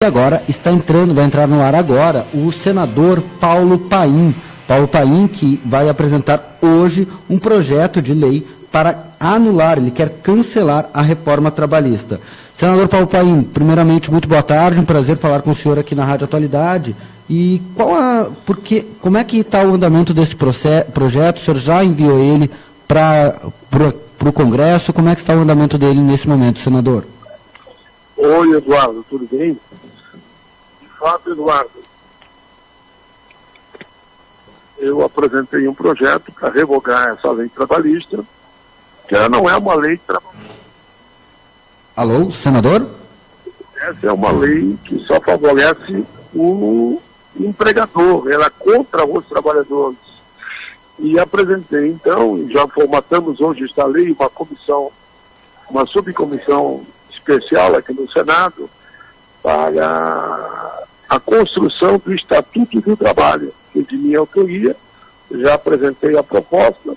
E agora vai entrar no ar agora, o senador Paulo Paim. Paulo Paim, que vai apresentar hoje um projeto de lei para anular, ele quer cancelar a reforma trabalhista. Senador Paulo Paim, primeiramente, muito boa tarde, um prazer falar com o senhor aqui na Rádio Atualidade. E como é que está o andamento desse projeto? O senhor já enviou ele para o Congresso? Como é que está o andamento dele nesse momento, senador? Oi, Eduardo, tudo bem? De fato, Eduardo, eu apresentei um projeto para revogar essa lei trabalhista, que ela não é uma lei trabalhista. Alô, senador? Essa é uma lei que só favorece o empregador, ela é contra os trabalhadores. E apresentei, então, e já formatamos hoje esta lei, uma subcomissão especial aqui no Senado para a construção do Estatuto do Trabalho, que de minha autoria, já apresentei a proposta,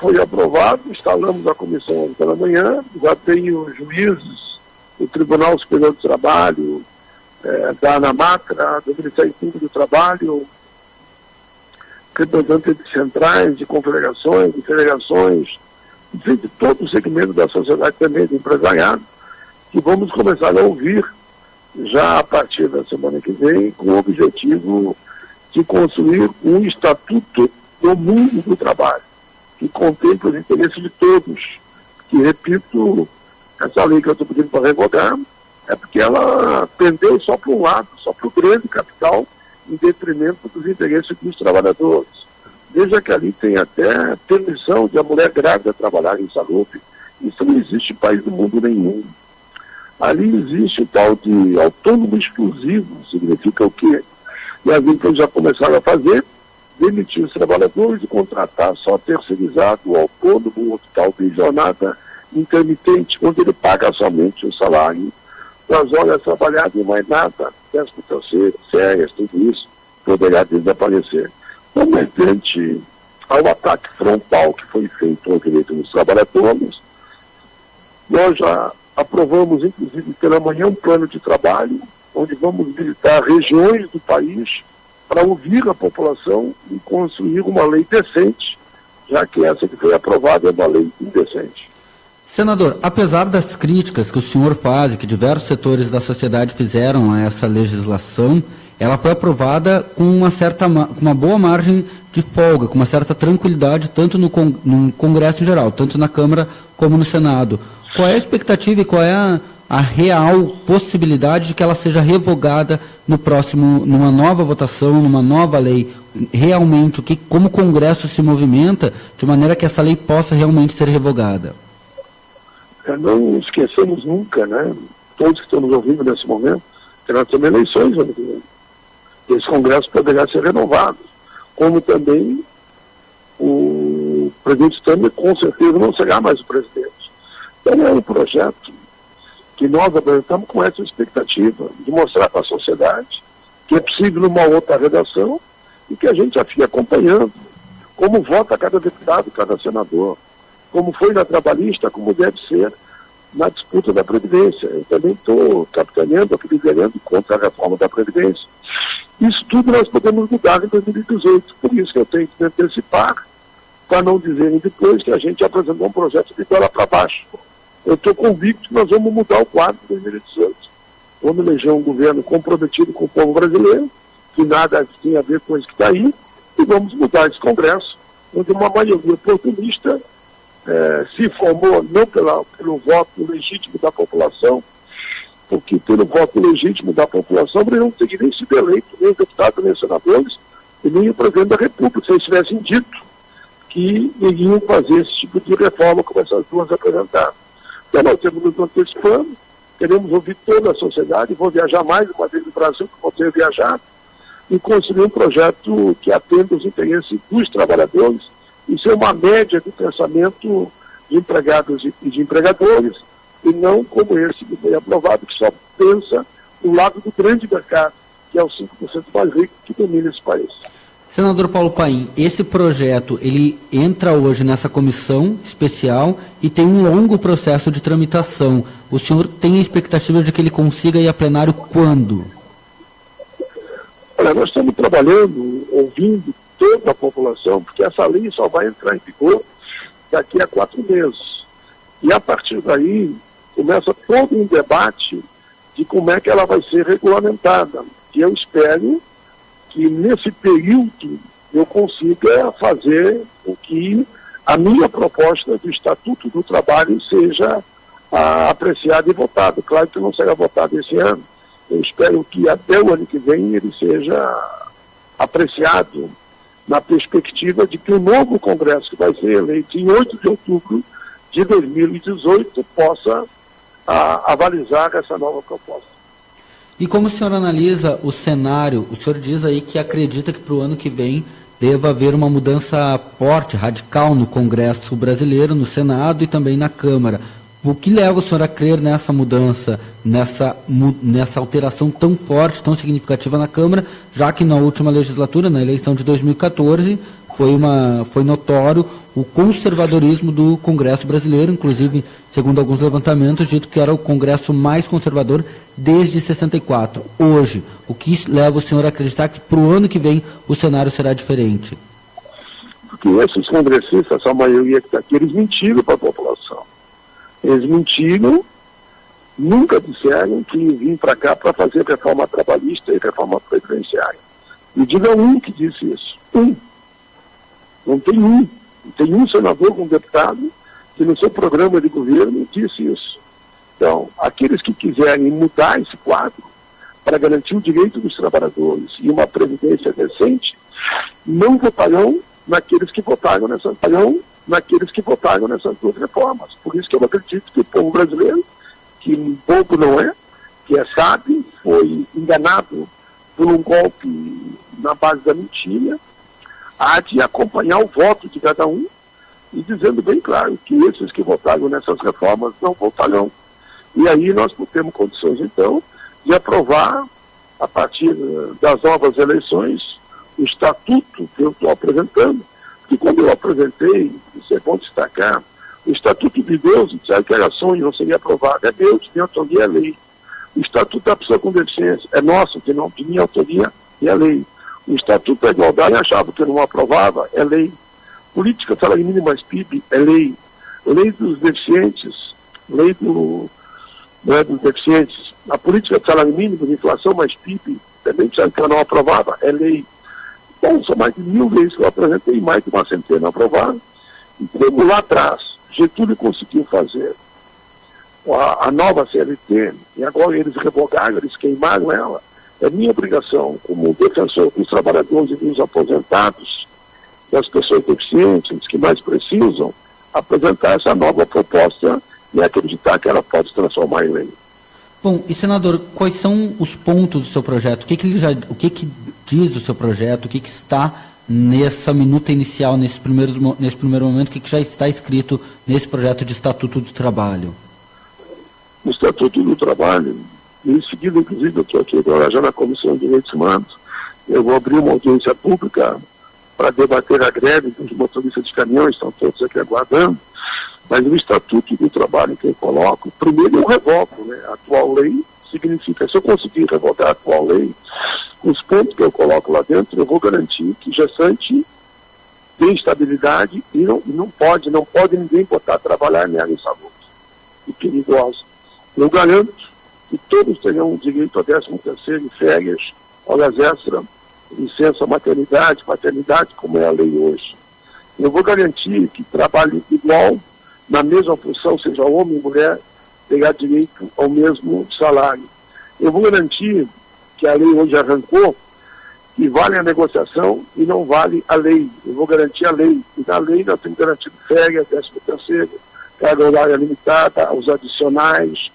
foi aprovado, instalamos a comissão ontem pela manhã, já tenho juízes do Tribunal Superior do Trabalho, da ANAMATRA, do Ministério Público do Trabalho, representantes de centrais, de confederações, de federações, de todo o segmento da sociedade também, do empresariado, que vamos começar a ouvir já a partir da semana que vem, com o objetivo de construir um estatuto do mundo do trabalho, que contemple os interesses de todos. Que, repito, essa lei que eu estou pedindo para revogar é porque ela pendeu só para um lado, só para o grande capital, em detrimento dos interesses dos trabalhadores. Veja que ali tem até permissão de a mulher grávida trabalhar em saúde. Isso não existe em país do mundo nenhum. Ali existe o tal de autônomo exclusivo. Significa o quê? E as empresas já começaram a fazer, demitir os trabalhadores e contratar só terceirizado, o autônomo, o tal de jornada intermitente, onde ele paga somente o salário das horas trabalhadas e mais nada. 13º, férias, tudo isso poderá desaparecer. Então, mediante ao ataque frontal que foi feito ao direito dos trabalhadores, nós já aprovamos, inclusive, pela manhã, um plano de trabalho, onde vamos visitar regiões do país para ouvir a população e construir uma lei decente, já que essa que foi aprovada é uma lei indecente. Senador, apesar das críticas que o senhor faz e que diversos setores da sociedade fizeram a essa legislação, ela foi aprovada com uma boa margem de folga, com uma certa tranquilidade, tanto no Congresso em geral, tanto na Câmara como no Senado. Qual é a expectativa e qual é a real possibilidade de que ela seja revogada numa nova votação, numa nova lei? Realmente, como o Congresso se movimenta de maneira que essa lei possa realmente ser revogada? Não esquecemos nunca, né? Todos que estão nos ouvindo nesse momento, que nós temos eleições ano que vem. Esse Congresso poderá ser renovado, como também o presidente Temer com certeza não será mais o presidente. Então é um projeto que nós apresentamos com essa expectativa de mostrar para a sociedade que é possível uma outra redação e que a gente já fica acompanhando como vota cada deputado, cada senador, como foi na trabalhista, como deve ser na disputa da Previdência. Eu também estou capitaneando, liderando contra a reforma da Previdência. Isso tudo nós podemos mudar em 2018. Por isso que eu tenho que me antecipar, para não dizerem depois que a gente apresentou um projeto de bola para baixo. Eu estou convicto que nós vamos mudar o quadro em 2018. Vamos eleger um governo comprometido com o povo brasileiro, que nada tem a ver com isso que está aí, e vamos mudar esse Congresso, onde uma maioria oportunista se formou não pelo voto legítimo da população, porque pelo voto legítimo da população eles não teriam nem sido eleitos, nem deputados, nem senadores, e nem o presidente da República, se eles tivessem dito que iriam fazer esse tipo de reforma como essas duas apresentaram. Então nós temos nos antecipando, queremos ouvir toda a sociedade, vou viajar mais uma vez no Brasil, que vou ter viajado, e construir um projeto que atenda os interesses dos trabalhadores, e ser uma média do pensamento de empregados e de empregadores, e não como esse que foi aprovado, que só pensa no lado do grande mercado, que é o 5% mais rico que domina esse país. Senador Paulo Paim, esse projeto, ele entra hoje nessa comissão especial e tem um longo processo de tramitação. o senhor tem a expectativa de que ele consiga ir a plenário quando? Olha, nós estamos trabalhando, ouvindo toda a população, porque essa lei só vai entrar em vigor daqui a 4 meses. E a partir daí começa todo um debate de como é que ela vai ser regulamentada. E eu espero que nesse período eu consiga fazer o que a minha proposta do Estatuto do Trabalho seja apreciada e votada. Claro que não será votado esse ano. Eu espero que até o ano que vem ele seja apreciado na perspectiva de que o novo Congresso, que vai ser eleito em 8 de outubro de 2018, possa avalizar essa nova proposta. E como o senhor analisa o cenário? O senhor diz aí que acredita que para o ano que vem deva haver uma mudança forte, radical no Congresso brasileiro, no Senado e também na Câmara. O que leva o senhor a crer nessa mudança, nessa alteração tão forte, tão significativa na Câmara, já que na última legislatura, na eleição de 2014, foi notório o conservadorismo do Congresso brasileiro, inclusive, segundo alguns levantamentos, dito que era o Congresso mais conservador desde 64. Hoje, o que leva o senhor a acreditar que para o ano que vem o cenário será diferente? Porque esses congressistas, essa maioria que está aqui, eles mentiram para a população. Eles mentiram, nunca disseram que vim para cá para fazer reforma trabalhista e reforma previdenciária. Me diga um que disse isso. Um. Não tem um. Não tem um senador, um deputado, que no seu programa de governo disse isso. Então, aqueles que quiserem mudar esse quadro para garantir o direito dos trabalhadores e uma previdência decente, não votarão naqueles que votaram nessas duas reformas. Por isso que eu acredito que o povo brasileiro, que bobo não é, que é sábio, foi enganado por um golpe na base da mentira, há de acompanhar o voto de cada um e dizendo bem claro que esses que votaram nessas reformas não votarão. E aí nós temos condições, então, de aprovar, a partir das novas eleições, o estatuto que eu estou apresentando. E quando eu apresentei, isso é bom destacar, o Estatuto de Deus, disseram que era sonho, não seria aprovado. É Deus, de minha autoria é lei. O Estatuto da Pessoa com Deficiência é nosso, de minha autoria é lei. O Estatuto da Igualdade achava que eu não aprovava, é lei. Política salário mínimo mais PIB é lei. Lei dos deficientes, lei dos deficientes. A política de salário mínimo, de inflação mais PIB, também disseram que eu não aprovava, é lei. Bom, são mais de 1000 leis que eu apresentei, mais de uma centena aprovadas. E como lá atrás Getúlio conseguiu fazer a nova CLT, e agora eles revogaram, eles queimaram ela, é minha obrigação, como defensor dos trabalhadores e dos aposentados, das pessoas deficientes, que mais precisam, apresentar essa nova proposta e acreditar que ela pode se transformar em lei. Bom, e senador, quais são os pontos do seu projeto? O que diz o seu projeto? O que está nessa minuta inicial, nesse primeiro momento, o que já está escrito nesse projeto de Estatuto do Trabalho? O Estatuto do Trabalho, em seguida, inclusive, eu estou aqui agora já na Comissão de Direitos Humanos, eu vou abrir uma audiência pública para debater a greve dos motoristas de caminhões, estão todos aqui aguardando. Mas o Estatuto do Trabalho que eu coloco, primeiro eu revogo, né? A atual lei significa, se eu conseguir revogar a atual lei, os pontos que eu coloco lá dentro, eu vou garantir que gestante tem estabilidade e não pode ninguém botar a trabalhar em área insalubre e perigosa. Eu garanto que todos terão direito a 13º e férias, horas extra, licença maternidade, paternidade, como é a lei hoje. Eu vou garantir que trabalhe igual, na mesma função, seja homem ou mulher, terá direito ao mesmo salário. Eu vou garantir que a lei hoje arrancou, que vale a negociação e não vale a lei. Eu vou garantir a lei. E na lei nós temos garantido férias, 13º, carga horária limitada, os adicionais,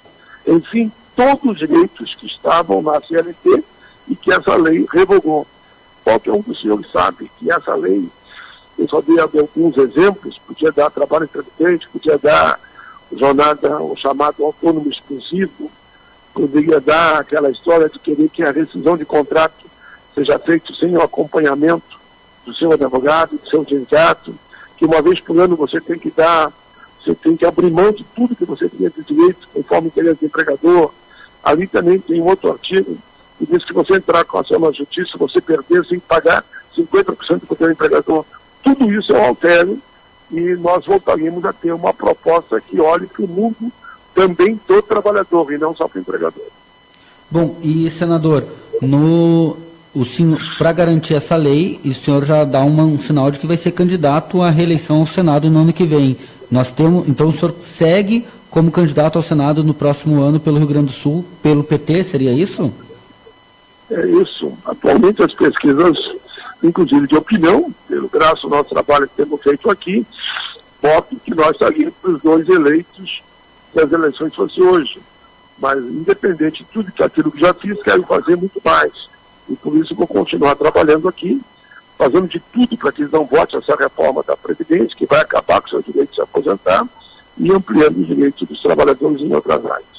enfim, todos os direitos que estavam na CLT e que essa lei revogou. Qualquer um dos senhores sabe que essa lei, eu só dei alguns exemplos, podia dar trabalho intermitente, podia dar jornada, o chamado autônomo exclusivo, poderia dar aquela história de querer que a rescisão de contrato seja feita sem o acompanhamento do seu advogado, do seu sindicato, que uma vez por ano você tem que dar você tem que abrir mão de tudo que você tinha de direito, conforme o interesse do empregador. Ali também tem um outro artigo que diz que se você entrar com ação na justiça, você perder, você tem que pagar 50% para o seu empregador. Tudo isso eu altero e nós voltaríamos a ter uma proposta que olhe para o mundo também do trabalhador e não só para o empregador. Bom, e senador, para garantir essa lei, o senhor já dá um sinal de que vai ser candidato à reeleição ao Senado no ano que vem. Então o senhor segue como candidato ao Senado no próximo ano pelo Rio Grande do Sul, pelo PT, seria isso? É isso. Atualmente as pesquisas, inclusive de opinião, graças ao nosso trabalho que temos feito aqui, botam que nós estaríamos os dois eleitos se as eleições fossem hoje. Mas, independente de tudo aquilo que já fiz, quero fazer muito mais. E por isso vou continuar trabalhando aqui, fazendo de tudo para que eles não votem essa reforma da Previdência, que vai acabar com seus direitos de se aposentar, e ampliando os direitos dos trabalhadores em outras áreas.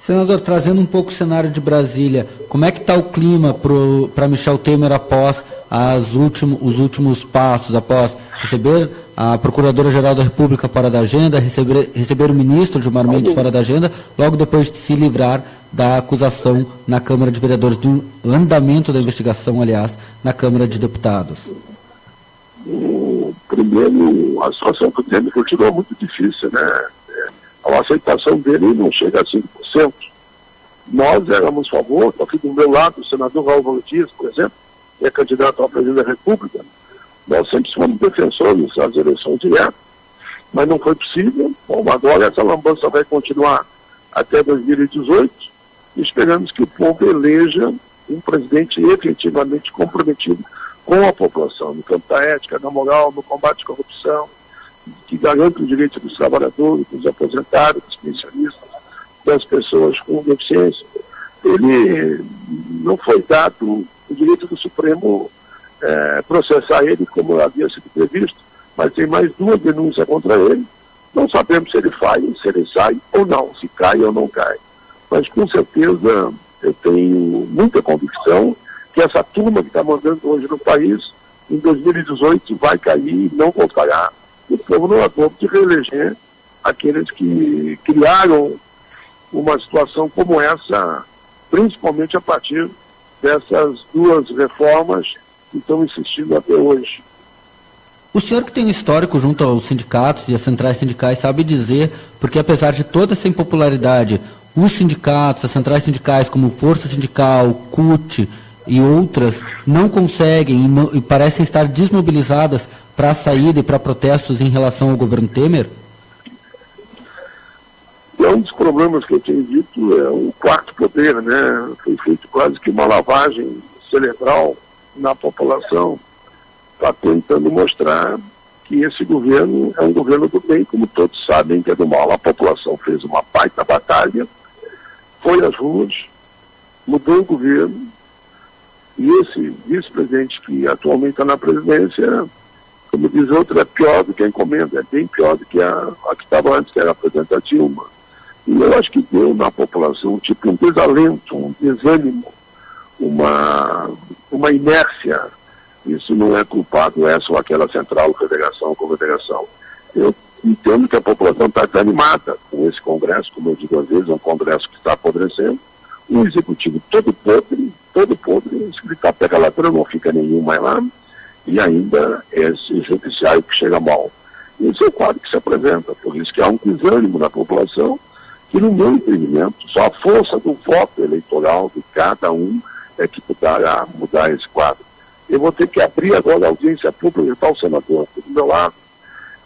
Senador, trazendo um pouco o cenário de Brasília, como é que está o clima para Michel Temer após os últimos passos, após receber a Procuradora-Geral da República fora da agenda, receber o ministro Gilmar Mendes fora da agenda, logo depois de se livrar da acusação na Câmara de Vereadores, do andamento da investigação, aliás, na Câmara de Deputados? Primeiro, a situação do Temer continua muito difícil, né? A aceitação dele não chega a 5%. Nós éramos a favor, aqui do meu lado, o senador Raul Valentias, por exemplo, que é candidato à presidência da República, nós sempre fomos defensores das eleições diretas, mas não foi possível. Bom, agora essa lambança vai continuar até 2018 e esperamos que o povo eleja um presidente efetivamente comprometido com a população, no campo da ética, da moral, no combate à corrupção, que garante os direitos dos trabalhadores, dos aposentados, dos pensionistas, das pessoas com deficiência. Ele não foi dado o direito do Supremo processar ele como havia sido previsto, mas tem mais 2 denúncias contra ele. Não sabemos se ele sai ou não, se cai ou não cai. Mas com certeza eu tenho muita convicção que essa turma que está mandando hoje no país, em 2018 vai cair e não voltará. O povo não adota de reeleger aqueles que criaram uma situação como essa, principalmente a partir dessas 2 reformas que estão insistindo até hoje. O senhor, que tem um histórico junto aos sindicatos e às centrais sindicais, sabe dizer, porque apesar de toda essa impopularidade, os sindicatos, as centrais sindicais como Força Sindical, CUT e outras, não conseguem e parecem estar desmobilizadas para a saída e para protestos em relação ao governo Temer? Um dos problemas que eu tenho dito é o quarto poder, né? Foi feito quase que uma lavagem cerebral na população, está tentando mostrar que esse governo é um governo do bem, como todos sabem que é do mal. A população fez uma baita batalha, foi às ruas, mudou o governo, e esse vice-presidente que atualmente está na presidência, como diz outro, é pior do que a encomenda, é bem pior do que a que estava antes, que era a presidenta Dilma. E eu acho que deu na população tipo um desalento, um desânimo, uma inércia. Isso não é culpado essa ou aquela central, federação, confederação. Eu entendo que a população está desanimada com esse Congresso, como eu digo às vezes, é um Congresso que está apodrecendo, um executivo todo podre, se gritar pega ladrão não fica nenhum mais lá, e ainda esse judiciário que chega mal. Esse é o quadro que se apresenta, por isso que há um desânimo na população, que no meu entendimento, só a força do voto eleitoral de cada um é que poderá mudar esse quadro. Eu vou ter que abrir agora a audiência pública, está o senador aqui do meu lado.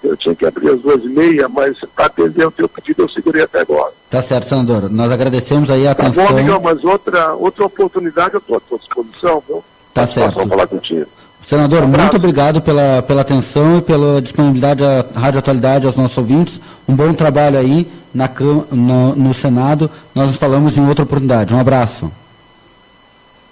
Eu tinha que abrir às 2h30, mas para atender o teu pedido eu segurei até agora. Tá certo, senador. Nós agradecemos aí a atenção. Tá bom, amigão, mas outra oportunidade eu estou à tua disposição, viu? Tá certo. Só falar contigo. Senador, muito obrigado pela atenção e pela disponibilidade à Rádio Atualidade, aos nossos ouvintes. Um bom trabalho aí no Senado. Nós nos falamos em outra oportunidade. Um abraço.